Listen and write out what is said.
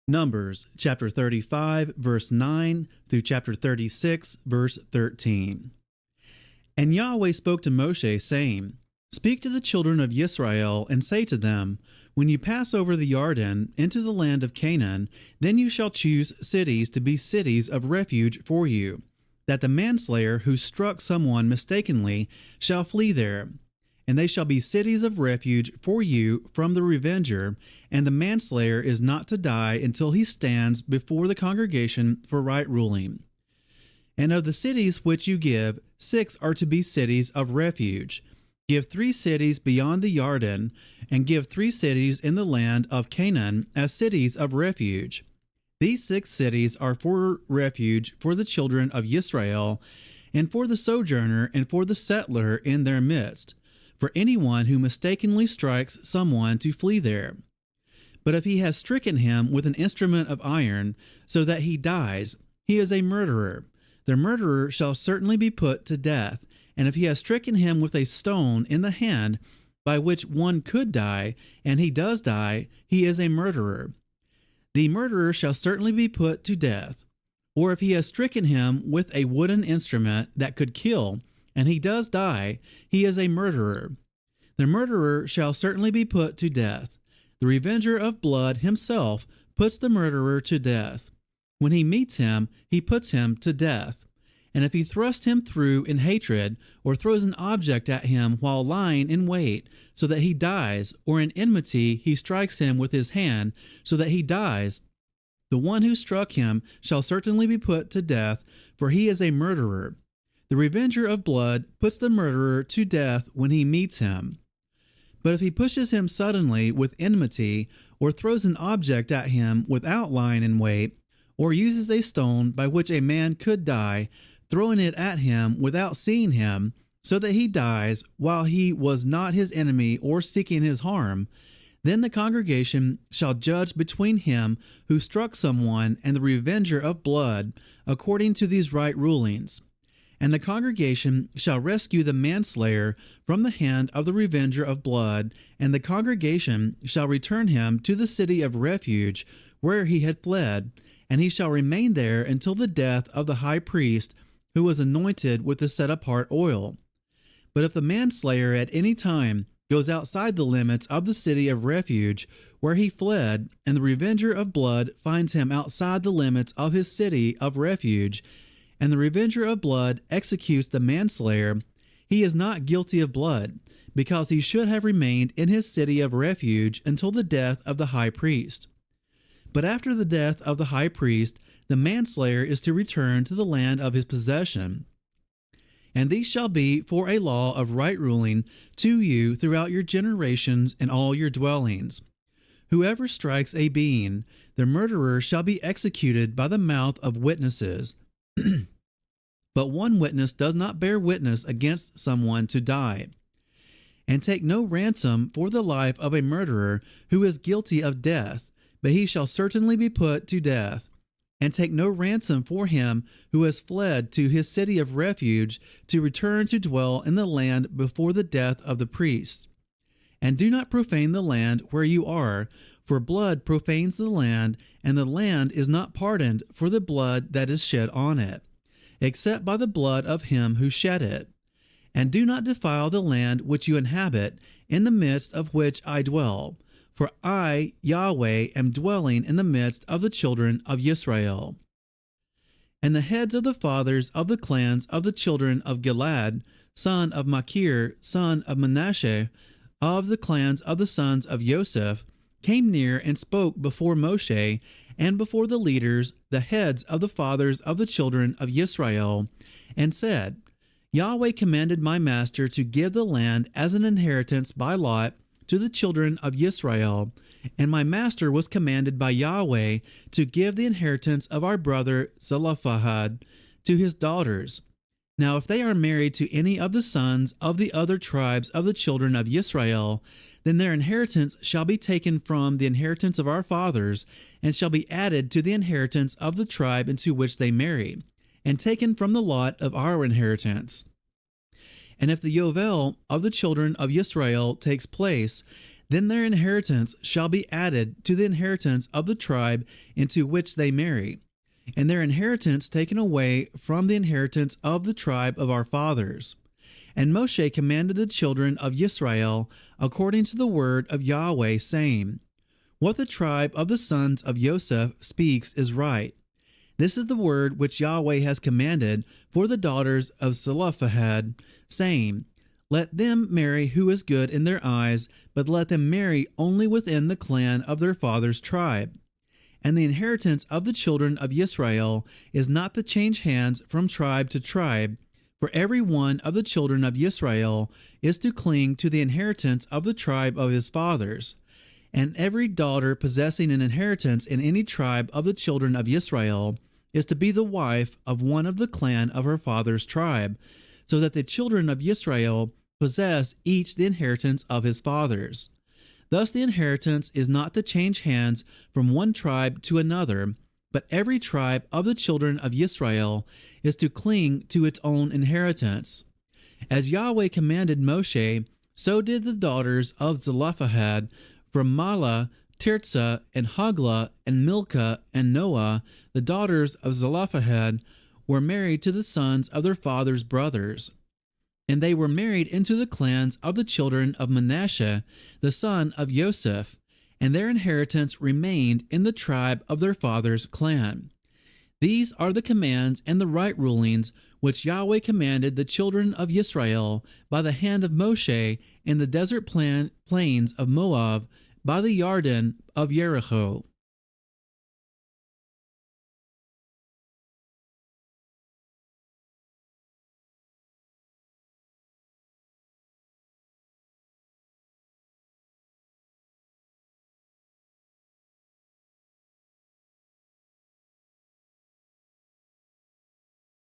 Numbers chapter 35, verse 9 through chapter 36, verse 13. And Yahweh spoke to Moshe, saying, Speak to the children of Israel, and say to them, When you pass over the Jordan into the land of Canaan, then you shall choose cities to be cities of refuge for you, that the manslayer who struck someone mistakenly shall flee there. And they shall be cities of refuge for you from the revenger, and the manslayer is not to die until he stands before the congregation for right ruling. And of the cities which you give, 6 are to be cities of refuge. Give 3 cities beyond the Jordan, and give 3 cities in the land of Canaan as cities of refuge. These 6 cities are for refuge for the children of Israel, and for the sojourner and for the settler in their midst, for anyone who mistakenly strikes someone to flee there. But if he has stricken him with an instrument of iron, so that he dies, he is a murderer. The murderer shall certainly be put to death. And if he has stricken him with a stone in the hand, by which one could die, and he does die, he is a murderer. The murderer shall certainly be put to death. Or if he has stricken him with a wooden instrument that could kill, and he does die, he is a murderer. The murderer shall certainly be put to death. The revenger of blood himself puts the murderer to death. When he meets him, he puts him to death. And if he thrusts him through in hatred, or throws an object at him while lying in wait, so that he dies, or in enmity he strikes him with his hand, so that he dies, the one who struck him shall certainly be put to death, for he is a murderer. The revenger of blood puts the murderer to death when he meets him. But if he pushes him suddenly with enmity, or throws an object at him without lying in wait, or uses a stone by which a man could die, throwing it at him without seeing him, so that he dies while he was not his enemy or seeking his harm, then the congregation shall judge between him who struck someone and the revenger of blood, according to these right rulings. And the congregation shall rescue the manslayer from the hand of the revenger of blood, and the congregation shall return him to the city of refuge where he had fled, and he shall remain there until the death of the high priest, who was anointed with the set-apart oil. But if the manslayer at any time goes outside the limits of the city of refuge where he fled, and the revenger of blood finds him outside the limits of his city of refuge, and the revenger of blood executes the manslayer, he is not guilty of blood, because he should have remained in his city of refuge until the death of the high priest. But after the death of the high priest, the manslayer is to return to the land of his possession. And these shall be for a law of right ruling to you throughout your generations and all your dwellings. Whoever strikes a being, the murderer shall be executed by the mouth of witnesses. But one witness does not bear witness against someone to die. And take no ransom for the life of a murderer who is guilty of death, but he shall certainly be put to death. And take no ransom for him who has fled to his city of refuge to return to dwell in the land before the death of the priest. And do not profane the land where you are, for blood profanes the land, and the land is not pardoned for the blood that is shed on it, except by the blood of him who shed it. And do not defile the land which you inhabit, in the midst of which I dwell. For I, Yahweh, am dwelling in the midst of the children of Israel. And the heads of the fathers of the clans of the children of Gilad, son of Machir, son of Manasseh, of the clans of the sons of Joseph, came near and spoke before Moshe and before the leaders, the heads of the fathers of the children of Israel, and said, Yahweh commanded my master to give the land as an inheritance by lot to the children of Israel, and my master was commanded by Yahweh to give the inheritance of our brother Zelophehad to his daughters. Now if they are married to any of the sons of the other tribes of the children of Israel, then their inheritance shall be taken from the inheritance of our fathers, and shall be added to the inheritance of the tribe into which they marry, and taken from the lot of our inheritance. And if the Yovel of the children of Israel takes place, Then their inheritance shall be added to the inheritance of the tribe into which they marry, and their inheritance taken away from the inheritance of the tribe of our fathers. And Moshe commanded the children of Israel according to the word of Yahuweh, saying, What the tribe of the sons of Joseph speaks is right. This is the word which Yahuweh has commanded for the daughters of Zelophehad, saying, Let them marry who is good in their eyes, but let them marry only within the clan of their father's tribe. And the inheritance of the children of Israel is not to change hands from tribe to tribe, for every one of the children of Israel is to cling to the inheritance of the tribe of his fathers. And every daughter possessing an inheritance in any tribe of the children of Israel is to be the wife of one of the clan of her father's tribe, so that the children of Israel possess each the inheritance of his fathers. Thus the inheritance is not to change hands from one tribe to another, but every tribe of the children of Israel is to cling to its own inheritance. As Yahuweh commanded Moshe, so did the daughters of Zelophehad from Mahlah, Tirzah, and Hoglah, and Milcah, and Noah, the daughters of Zelophehad, were married to the sons of their father's brothers. And they were married into the clans of the children of Manasseh, the son of Joseph, and their inheritance remained in the tribe of their father's clan. These are the commands and the right rulings which Yahuweh commanded the children of Israel by the hand of Moshe in the desert plains of Moab by the Yarden of Jericho.